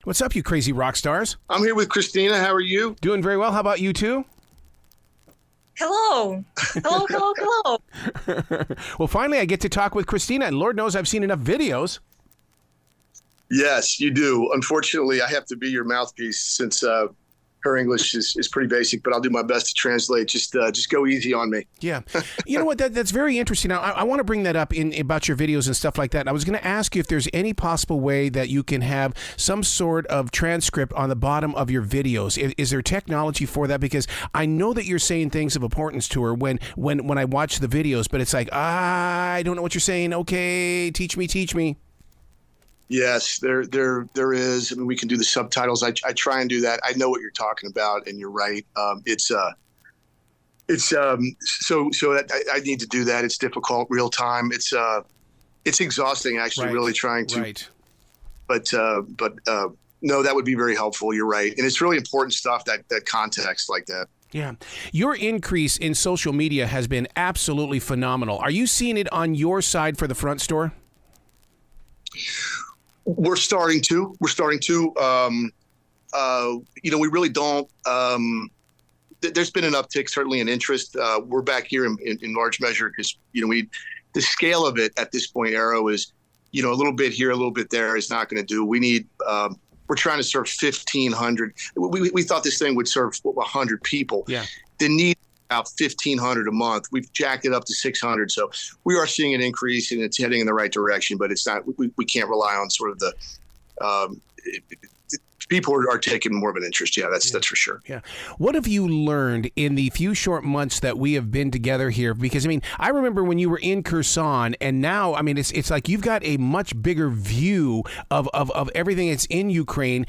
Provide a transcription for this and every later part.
What's up, you crazy rock stars? I'm here with Kristina. How are you? Doing very well. How about you two? Hello. Hello. Well, finally, I get to talk with Kristina, and Lord knows I've seen enough videos. Yes, you do. Unfortunately, I have to be your mouthpiece since her English is pretty basic, but I'll do my best to translate. Just go easy on me. Yeah. You know what? That's very interesting. Now, I want to bring that up about your videos and stuff like that. And I was going to ask you if there's any possible way that you can have some sort of transcript on the bottom of your videos. Is there technology for that? Because I know that you're saying things of importance to her when I watch the videos, but it's like, I don't know what you're saying. Okay, teach me. Yes, there is. I mean, we can do the subtitles. I try and do that. I know what you're talking about, and you're right. So that I need to do that. It's difficult, real time. It's exhausting, actually. Right. Really trying to. Right. But no, that would be very helpful. You're right, and it's really important stuff. That context like that. Yeah. Your increase in social media has been absolutely phenomenal. Are you seeing it on your side for the front store? We're starting to. We really don't. There's been an uptick, certainly, in interest. We're back here in large measure because the scale of it at this point, Arrow, is a little bit here, a little bit there is not going to do. We need. We're trying to serve 1,500. We thought this thing would serve 100 people. Yeah. The need about 1,500 a month. We've jacked it up to 600. So we are seeing an increase, and it's heading in the right direction. But it's not. We can't rely on sort of the. People are taking more of an interest. Yeah, that's for sure. Yeah. What have you learned in the few short months that we have been together here? Because, I remember when you were in Kherson, and now, it's like you've got a much bigger view of everything that's in Ukraine,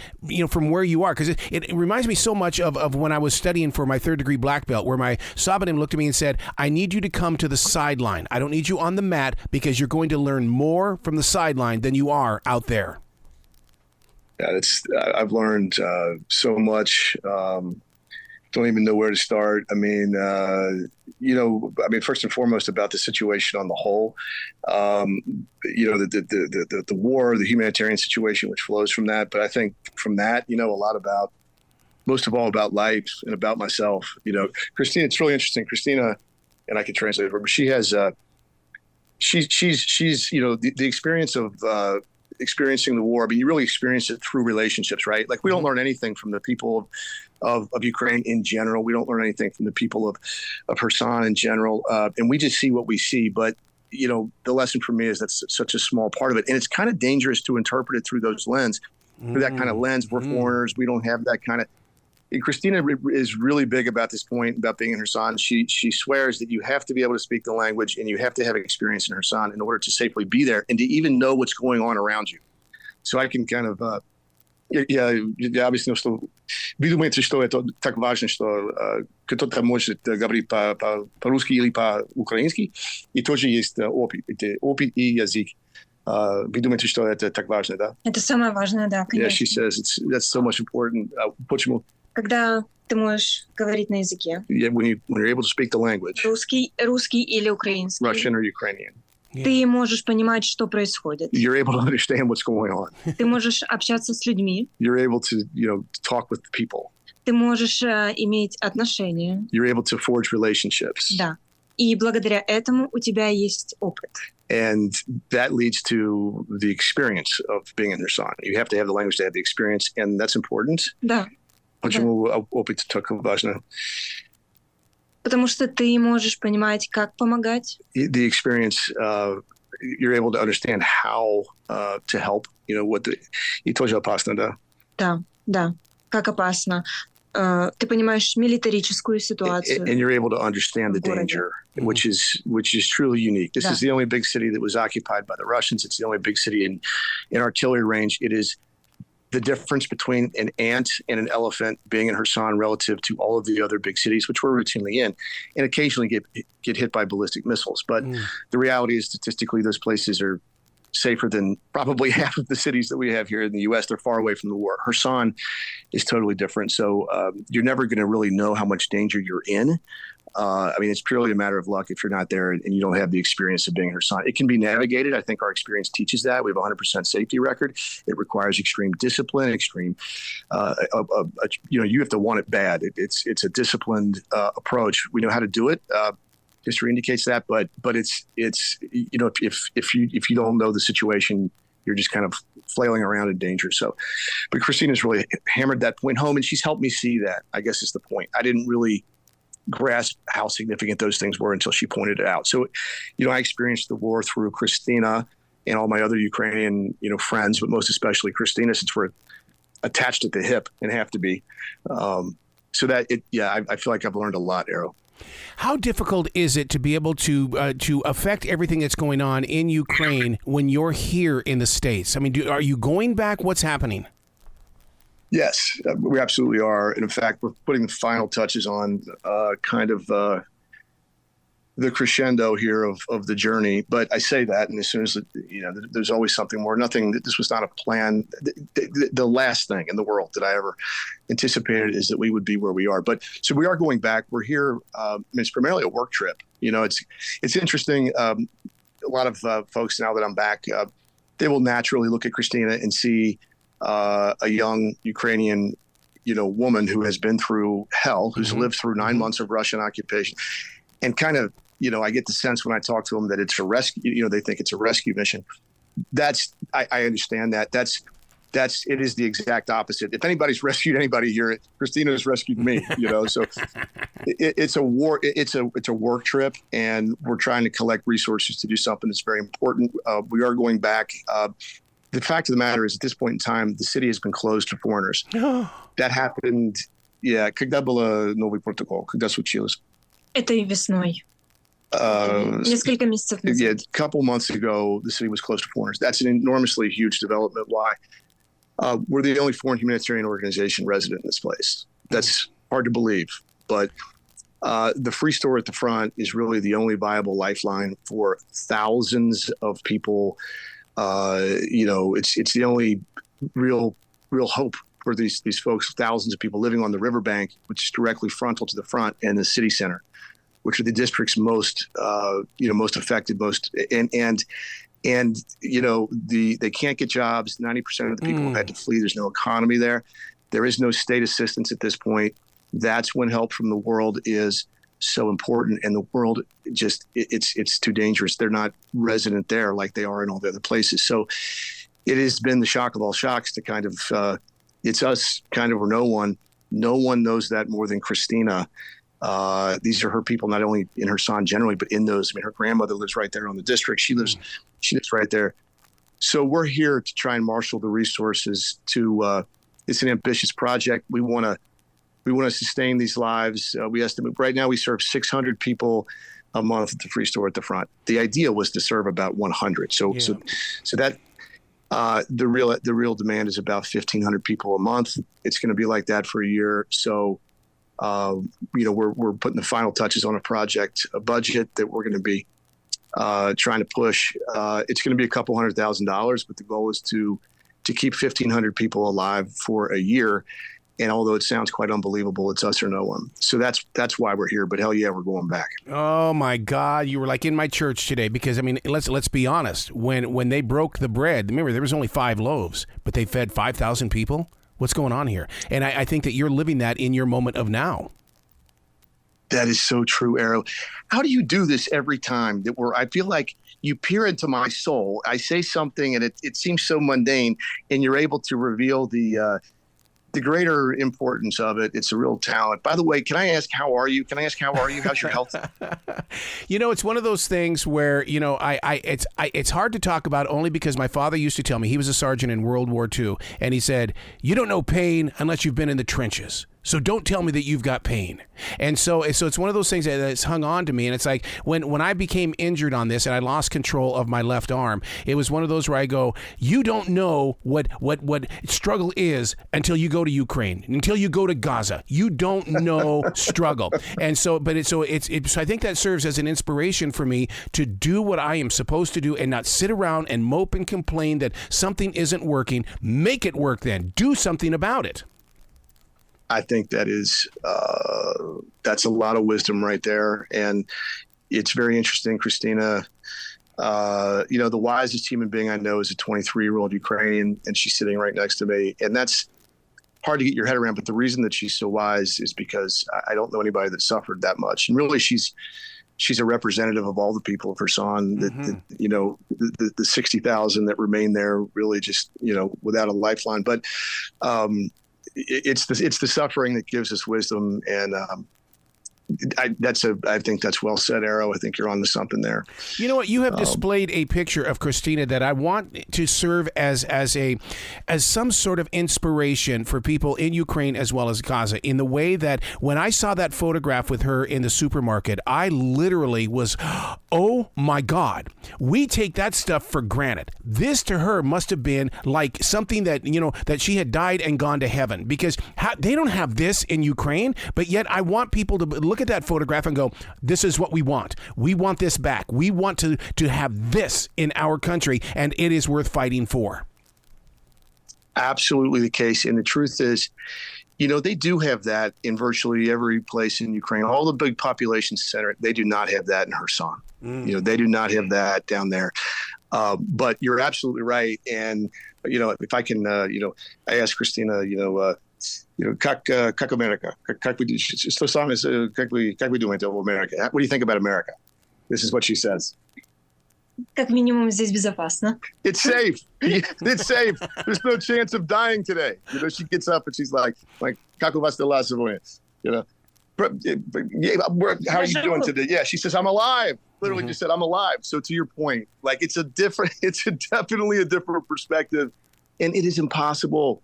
from where you are. Because it reminds me so much of when I was studying for my third-degree black belt, where my Sabanim looked at me and said, I need you to come to the sideline. I don't need you on the mat because you're going to learn more from the sideline than you are out there. Yeah, I've learned so much. Don't even know where to start. First and foremost about the situation on the whole. The war, the humanitarian situation, which flows from that. But I think from that, a lot about, most of all, about life and about myself. Kristina, it's really interesting. Kristina, and I can translate it for her, but she has, she's the experience of. Experiencing the war, but you really experience it through relationships, right? Like we don't learn anything from the people of Ukraine in general. We don't learn anything from the people of Kherson in general. And we just see what we see. But, the lesson for me is that's such a small part of it. And it's kind of dangerous to interpret it through those lens, through that kind of lens. We're foreigners. We don't have that kind of. And Kristina is really big about this point about being in Kherson. She swears that you have to be able to speak the language and you have to have experience in Kherson in order to safely be there and to even know what's going on around you. So I can kind of, я объяснил, что вы думаете, что это так важно, что кто-то может говорить по-русски или по-украински, и тоже есть опыт и язык. Вы думаете, что это так важно, да? Это самое важное, да, конечно. Yeah, she says that's so much important. Почему? Когда ты можешь говорить на языке. Yeah, when you're able to speak the language. Русский или украинский. Russian or Ukrainian. Ты можешь понимать, что происходит. You're able to understand what's going on. Ты можешь общаться с людьми. You're able to, talk with people. Ты можешь иметь отношения. You're able to forge relationships. Да. И благодаря этому у тебя есть опыт. And that leads to the experience of being in Kherson. You have to have the language to have the experience, and that's important. Да. Почему опыт так важно? Потому что ты можешь понимать, как помогать. The experience, you're able to understand how to help. И тоже опасно, да? Да. Как опасно. Ты понимаешь милитарическую ситуацию. And you're able to understand the danger, which is truly unique. This is the only big city that was occupied by the Russians. It's the only big city in artillery range. It is the difference between an ant and an elephant being in Kherson relative to all of the other big cities, which we're routinely in, and occasionally get hit by ballistic missiles. But the reality is, statistically, those places are safer than probably half of the cities that we have here in the U.S. They're far away from the war. Kherson is totally different. So you're never going to really know how much danger you're in I mean, it's purely a matter of luck if you're not there and you don't have the experience of being her son. It can be navigated. I think our experience teaches that. We have a 100% safety record. It requires extreme discipline, you have to want it bad. It's a disciplined approach. We know how to do it. History indicates that, but it's if you don't know the situation, you're just kind of flailing around in danger. So, but Kristina's really hammered that point home, and she's helped me see that, I guess, is the point. I didn't really grasp how significant those things were until she pointed it out. So, I experienced the war through Kristina and all my other Ukrainian, friends, but most especially Kristina, since we're attached at the hip and have to be. So that I feel like I've learned a lot, Arrow. How difficult is it to be able to affect everything that's going on in Ukraine when you're here in the States? I mean, are you going back? What's happening? Yes, we absolutely are. And in fact, we're putting the final touches on the crescendo here of the journey. But I say that, and as soon as, there's always something more. This was not a plan. The last thing in the world that I ever anticipated is that we would be where we are. But so we are going back. We're here. It's primarily a work trip. It's interesting. A lot of folks, now that I'm back, they will naturally look at Kristina and see a young Ukrainian, woman who has been through hell, who's lived through 9 months of Russian occupation, and kind of, I get the sense when I talk to them that it's a rescue. They think it's a rescue mission. I understand that. It is the exact opposite. If anybody's rescued anybody here, Kristina has rescued me. So it's a war. It's a work trip, and we're trying to collect resources to do something that's very important. We are going back. The fact of the matter is, at this point in time, the city has been closed to foreigners. That happened. Yeah, когда было новый протокол, когда случилось? Этой весной. Несколько месяцев назад. Yeah, a couple months ago, the city was closed to foreigners. That's an enormously huge development. Why? We're the only foreign humanitarian organization resident in this place. That's hard to believe, but the free store at the front is really the only viable lifeline for thousands of people. It's the only real hope for these folks, thousands of people living on the riverbank, which is directly frontal to the front, and the city center, which are the districts most affected, they can't get jobs. 90% of the people have had to flee. There's no economy there. There is no state assistance at this point. That's when help from the world is so important. And the world it's too dangerous. They're not resident there like they are in all the other places. So it has been the shock of all shocks to kind of, it's us kind of, or no one. No one knows that more than Kristina. These are her people, not only in Kherson generally, but in those. I mean, her grandmother lives right there on the district. She lives right there. So we're here to try and marshal the resources to. It's an ambitious project. We want to sustain these lives. We estimate right now we serve 600 people a month at the free store at the front. The idea was to serve about 100. So that. The real demand is about 1,500 people a month. It's going to be like that for a year. So, we're putting the final touches on a budget that we're going to be trying to push. It's going to be a couple $100,000, but the goal is to keep 1,500 people alive for a year. And although it sounds quite unbelievable, it's us or no one. So that's why we're here. But hell yeah, we're going back. Oh my God, you were like in my church today, because I mean, let's be honest. When they broke the bread, remember there was only 5 loaves, but they fed 5,000 people. What's going on here? And I think that you're living that in your moment of now. That is so true, Arrow. How do you do this every time I feel like you peer into my soul? I say something and it seems so mundane, and you're able to reveal the greater importance of it. It's a real talent. By the way, can I ask, how are you? How's your health? It's one of those things where, it's hard to talk about, only because my father used to tell me, he was a sergeant in World War II, and he said, you don't know pain unless you've been in the trenches. So don't tell me that you've got pain. And so it's one of those things that's hung on to me. And it's like when I became injured on this and I lost control of my left arm, it was one of those where I go, you don't know what struggle is until you go to Ukraine, until you go to Gaza. You don't know struggle. And so, so I think that serves as an inspiration for me to do what I am supposed to do and not sit around and mope and complain that something isn't working. Make it work then. Do something about it. I think that's a lot of wisdom right there. And it's very interesting, Kristina. The wisest human being I know is a 23-year-old Ukrainian, and she's sitting right next to me. And that's hard to get your head around. But the reason that she's so wise is because I don't know anybody that suffered that much. And really, she's a representative of all the people of Kherson, the 60,000 that remain there, really just, without a lifeline. But it's the suffering that gives us wisdom. And I think that's well said, Arrow. I think you're on to something there. You know what? You have displayed a picture of Kristina that I want to serve as some sort of inspiration for people in Ukraine as well as Gaza, in the way that when I saw that photograph with her in the supermarket, I literally was, oh my God, we take that stuff for granted. This to her must have been like something that, that she had died and gone to heaven, because they don't have this in Ukraine, but yet I want people to look at that photograph and go, this is what we want. We want this back. We want to have this in our country, and it is worth fighting for. Absolutely the case. And the truth is, they do have that in virtually every place in Ukraine. All the big population center, they do not have that in Kherson. They do not have that down there. But you're absolutely right. And, if I can, I asked Kristina, как America? Что самое, как вы думаете об America? What do you think about America? This is what she says. Как минимум здесь безопасно. It's safe. It's safe. There's no chance of dying today. She gets up and she's like, как у вас дела сегодня? How are you doing today? Yeah, she says, I'm alive. Literally just said, I'm alive. So to your point, it's definitely a different perspective, and it is impossible.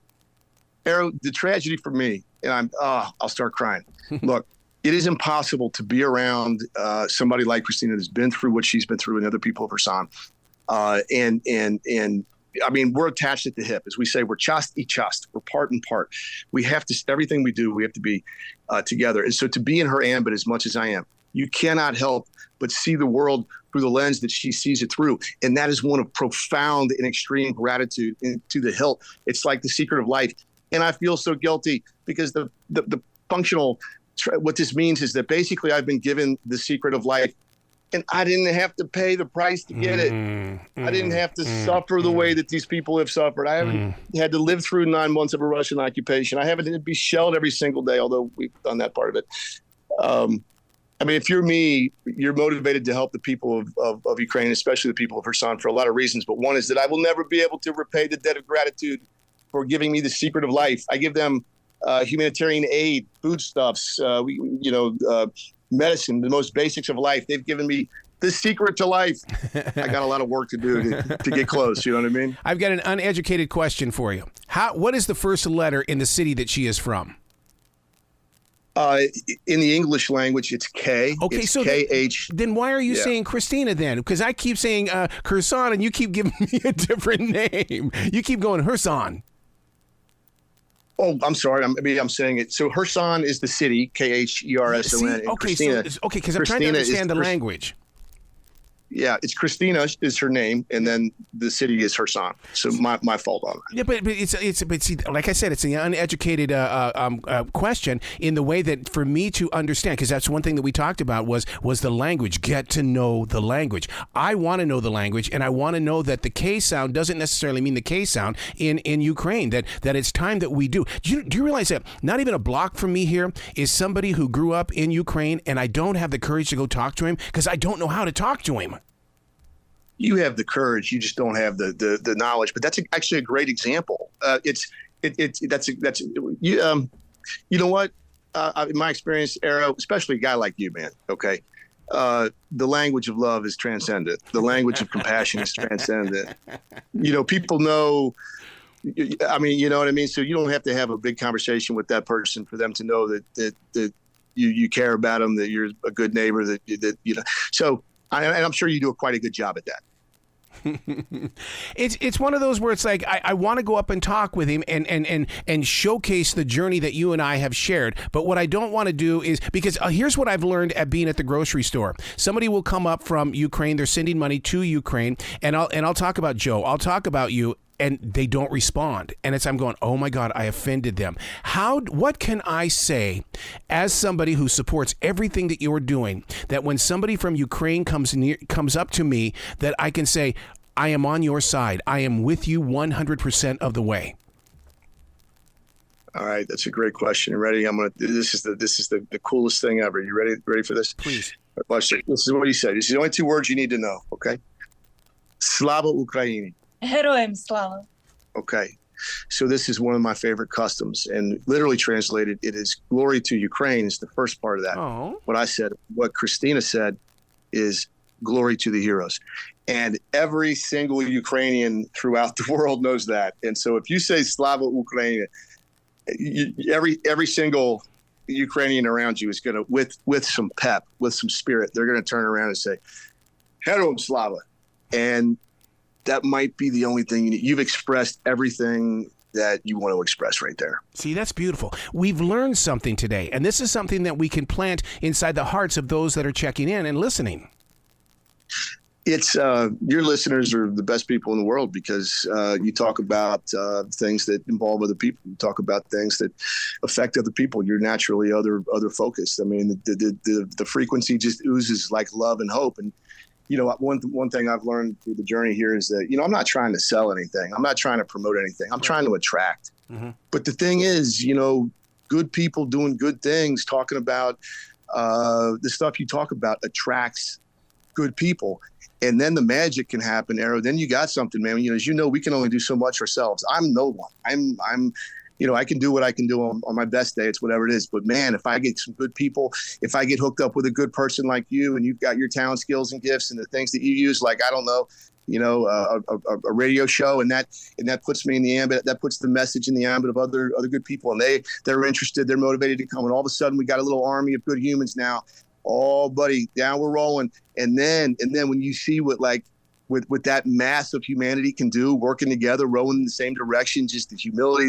Arrow, the tragedy for me, and I'll start crying. Look, it is impossible to be around somebody like Kristina that's been through what she's been through, and other people of Kherson. And I mean, we're attached at the hip. As we say, we're chast и chast. We're part and part. We have to, everything we do, we have to be together. And so to be in her ambit as much as I am, you cannot help but see the world through the lens that she sees it through. And that is one of profound and extreme gratitude to the hilt. It's like the secret of life. And I feel so guilty because the functional, what this means is that basically I've been given the secret of life, and I didn't have to pay the price to get it. I didn't have to suffer the way that these people have suffered. I haven't had to live through 9 months of a Russian occupation. I haven't had to be shelled every single day, although we've done that part of it. I mean, if you're me, you're motivated to help the people of Ukraine, especially the people of Kherson, for a lot of reasons. But one is that I will never be able to repay the debt of gratitude for giving me the secret of life. I give them humanitarian aid, foodstuffs, medicine, the most basics of life. They've given me the secret to life. I got a lot of work to do to get close. You know what I mean? I've got an uneducated question for you. What is the first letter in the city that she is from? In the English language, it's K. Okay, it's so K-H. then why are you saying Kristina then? Because I keep saying Kherson, and you keep giving me a different name. You keep going Kherson. Oh, I'm sorry. I'm saying it. So Kherson is the city, Kherson. Okay, because I'm trying to understand the language. Yeah, it's Kristina is her name, and then the city is Kherson. So my fault on that. Yeah, but see, like I said, it's an uneducated question in the way that for me to understand, because that's one thing that we talked about was the language. Get to know the language. I want to know the language, and I want to know that the K sound doesn't necessarily mean the K sound in Ukraine. That it's time that we do. Do you realize that not even a block from me here is somebody who grew up in Ukraine, and I don't have the courage to go talk to him because I don't know how to talk to him. You have the courage, you just don't have the knowledge. But that's actually a great example. You know what? In my experience, Arrow, especially a guy like you, man. Okay, the language of love is transcendent. The language of compassion is transcendent. People know. I mean, you know what I mean. So you don't have to have a big conversation with that person for them to know that you care about them, that you're a good neighbor, that. So. And I'm sure you do quite a good job at that. It's one of those where it's like I want to go up and talk with him and showcase the journey that you and I have shared. But what I don't want to do is, because here's what I've learned at being at the grocery store. Somebody will come up from Ukraine. They're sending money to Ukraine, and I'll talk about Joe. I'll talk about you. and they don't respond. And I'm going, oh my God, I offended them. What can I say as somebody who supports everything that you're doing, that when somebody from Ukraine comes up to me, that I can say, I am on your side. I am with you 100% of the way. All right, that's a great question. You ready? This is the coolest thing ever. You ready for this? Please. Watch this. This is what he said. This is the only 2 words you need to know. Okay. Slava Ukraini. Героям слава. Okay. So this is one of my favorite customs, and literally translated, it is glory to Ukraine is the first part of that. Oh. What Kristina said is glory to the heroes. And every single Ukrainian throughout the world knows that. And so if you say Slava Ukraini, every single Ukrainian around you is going to, with some pep, with some spirit, they're going to turn around and say, Heroam Slava. And that might be the only thing you need. You've expressed everything that you want to express right there. See, that's beautiful. We've learned something today, and this is something that we can plant inside the hearts of those that are checking in and listening. It's your listeners are the best people in the world because you talk about things that involve other people. You talk about things that affect other people. You're naturally other focused. I mean, the frequency just oozes like love and hope. And you know, one thing I've learned through the journey here is that, you know, I'm not trying to sell anything. I'm not trying to promote anything. I'm trying to attract. Mm-hmm. But the thing is, you know, good people doing good things, talking about the stuff you talk about attracts good people. And then the magic can happen, Arrow. Then you got something, man. You know, as you know, we can only do so much ourselves. I'm no one. I'm you know, I can do what I can do on my best day. It's whatever it is. But man, if I get some good people, if I get hooked up with a good person like you, and you've got your talent, skills, and gifts, and the things that you use, like, I don't know, you know, a radio show, and that puts me in the ambit, that puts the message in the ambit of other good people, and they're interested, they're motivated to come, and all of a sudden we got a little army of good humans now. Oh, buddy, down we're rolling. And then when you see what, like, with that mass of humanity can do, working together, rowing in the same direction, just the humility,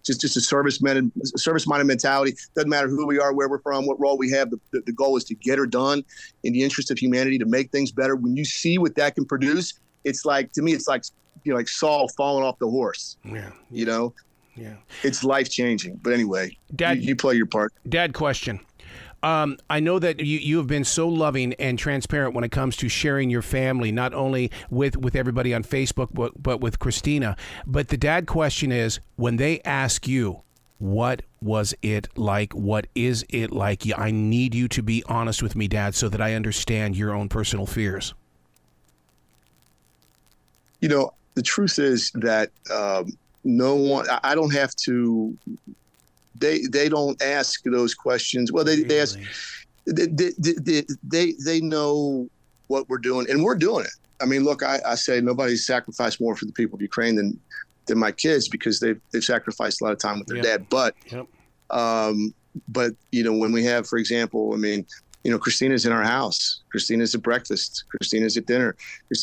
just a service-minded mentality. Doesn't matter who we are, where we're from, what role we have. The goal is to get her done in the interest of humanity, to make things better. When you see what that can produce, it's like, to me, it's like, you know, like Saul falling off the horse. Yeah. You know? Yeah. It's life-changing. But anyway, Dad, you play your part. Dad, question. I know that you have been so loving and transparent when it comes to sharing your family, not only with everybody on Facebook, but with Kristina. But the dad question is, when they ask you, what was it like? What is it like? I need you to be honest with me, Dad, so that I understand your own personal fears. You know, the truth is that no one, I don't have to. They don't ask those questions. Well, they ask. They know what we're doing, and we're doing it. I mean, look, I say nobody's sacrificed more for the people of Ukraine than my kids, because they've sacrificed a lot of time with their dad. But you know, when we have, for example, I mean, you know, Kristina's in our house. Kristina's at breakfast. Kristina's at dinner.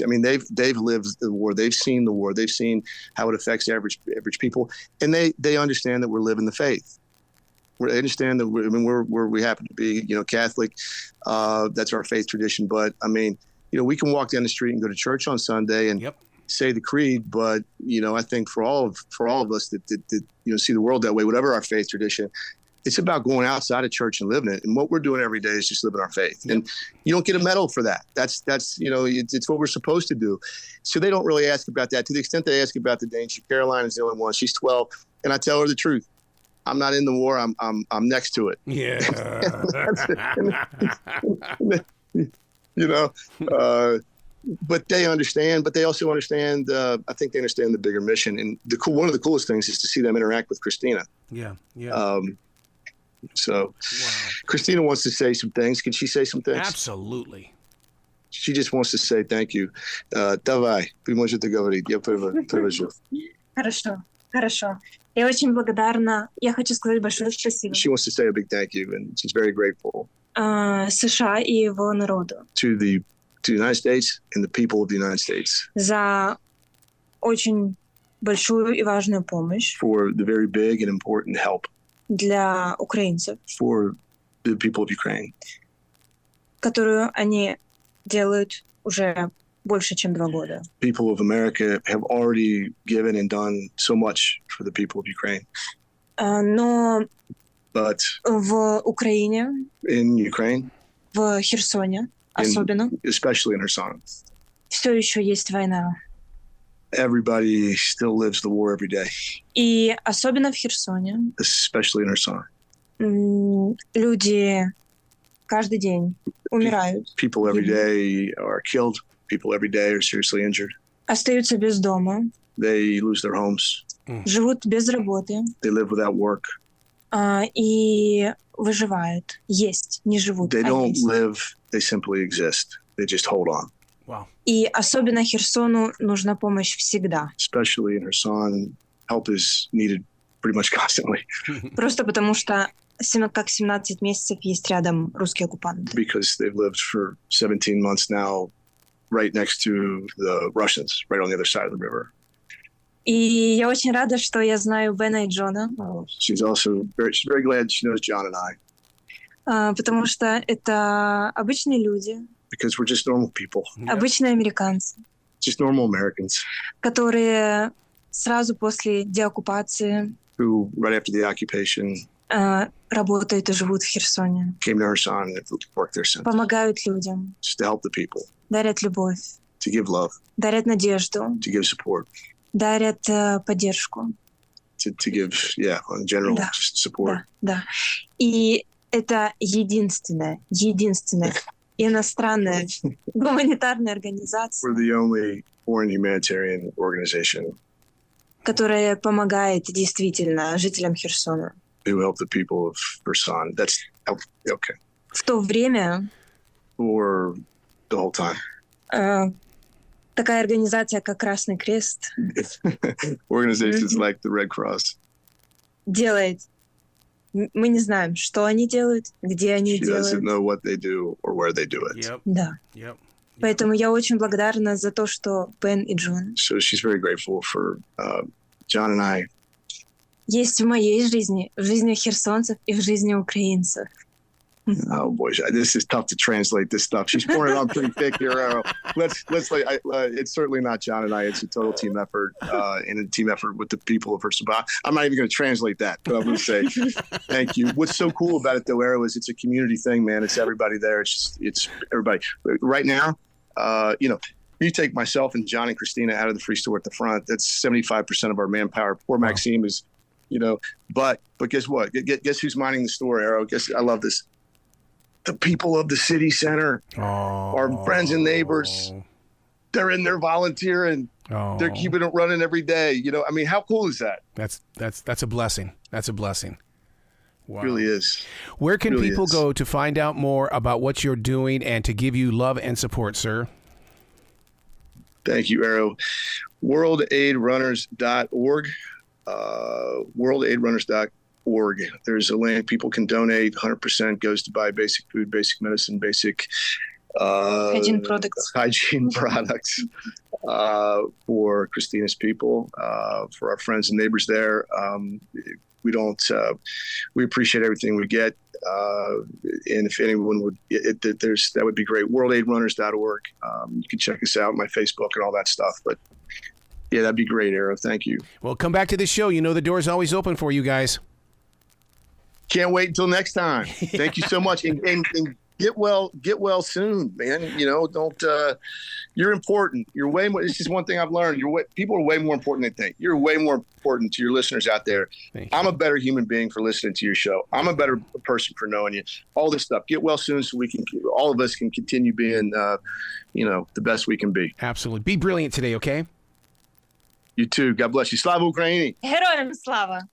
I mean, they've lived the war. They've seen the war. They've seen how it affects average people, and they understand that we're living the faith. They understand that we happen to be, you know, Catholic. That's our faith tradition. But I mean, you know, we can walk down the street and go to church on Sunday and say the creed. But you know, I think for all of us that you know, see the world that way, whatever our faith tradition, it's about going outside of church and living it. And what we're doing every day is just living our faith. Yep. And you don't get a medal for that. That's you know, it's what we're supposed to do. So they don't really ask about that. To the extent they ask about the danger, Caroline is the only one. She's 12, and I tell her the truth. I'm not in the war. I'm next to it. Yeah. You know, but they understand. But they also understand. I think they understand the bigger mission. And one of the coolest things is to see them interact with Kristina. Yeah. So, Kristina wants to say some things. Can she say some things? Absolutely. She just wants to say thank you. Давай, вы можете говорить. Я привожу. Хорошо. Я очень благодарна. Я хочу сказать большое спасибо. She wants to say a big thank you, and she's very grateful. США и его народу. To the United States and the people of the United States. За очень большую и важную помощь. For the very big and important help. Для украинцев. For the people of Ukraine. Которую они делают уже больше, чем 2 года. People of America have already given and done so much for the people of Ukraine. Но But в Украине, in Ukraine, в Херсоне особенно, especially in Kherson, все еще есть война. everybody still lives the war every day, И особенно в Херсоне especially in Kherson. люди каждый день умирают, People every day are killed. People every day are seriously injured. остаются без дома, They lose their homes. живут без работы They live without work. И выживают. Есть, не живут, They а don't есть. live, they simply exist. They just hold on. Wow. И особенно Херсону нужна помощь всегда. Especially in Kherson, help is needed pretty much constantly Просто потому что как 17 месяцев есть рядом русские оккупанты. because they've lived for 17 months now right next to the Russians, right on the other side of the river. И я очень рада, что я знаю Бена и Джона, She's very glad she knows John and I потому что это обычные люди, because we're just normal people, обычные американцы, just normal Americans которые сразу после деоккупации who, right after the occupation, работают и живут в Херсоне, came to Kherson and have worked there since, помогают людям, just to help the people, дарят любовь, to give love, дарят надежду, to give support, дарят поддержку. to give, in general, Да. just support. Да. И это единственная иностранная гуманитарная организация, We're the only foreign humanitarian organization которая помогает действительно жителям Херсона. who help the people of Kherson. That's okay. В то время For the whole time. такая организация, как Красный Крест, Organizations like the Red Cross. делает. Мы не знаем, что они делают, где они She doesn't делают. know what they do or where they do it. Yep. Да. Yep. Поэтому я очень благодарна за то, что Бен и Джон So she's very grateful for John and I. есть в моей жизни, в жизни херсонцев и в жизни украинцев. Oh boy, this is tough to translate this stuff. She's pouring it on pretty thick here. Let's it's certainly not John and I. It's a total team effort and a team effort with the people of Kherson. I'm not even going to translate that, but I'm going to say thank you. What's so cool about it, though, Arrow, is it's a community thing, man. It's everybody there. It's everybody. Right now, you take myself and John and Kristina out of the free store at the front. That's 75% of our manpower. Poor Maxime is, but guess what? Guess who's minding the store, Arrow? I love this. The people of the city center, our friends and neighbors, they're in there volunteering. They're keeping it running every day. How cool is that? That's a blessing. That's a blessing. Wow. It really is. Where can really people is. go to find out more about what you're doing and to give you love and support, sir? Thank you, Arrow. WorldAidRunners.org. WorldAidRunners.org. There's a link. People can donate. 100% goes to buy basic food, basic medicine, basic Hygiene products. Hygiene products for Kristina's people, for our friends and neighbors there. We appreciate everything we get. And if anyone would, that would be great. WorldAidRunners.org. You can check us out, my Facebook and all that stuff. But yeah, that'd be great, Arrow. Thank you. Well, come back to the show. The door's always open for you guys. Can't wait until next time. Thank you so much. And get well soon, man. Don't, you're important. You're way more, it's just one thing I've learned. People are way more important than they think. You're way more important to your listeners out there. I'm a better human being for listening to your show. I'm a better person for knowing you. All this stuff. Get well soon so all of us can continue being, the best we can be. Absolutely. Be brilliant today, okay? You too. God bless you. Slava Ukraini. Героям слава!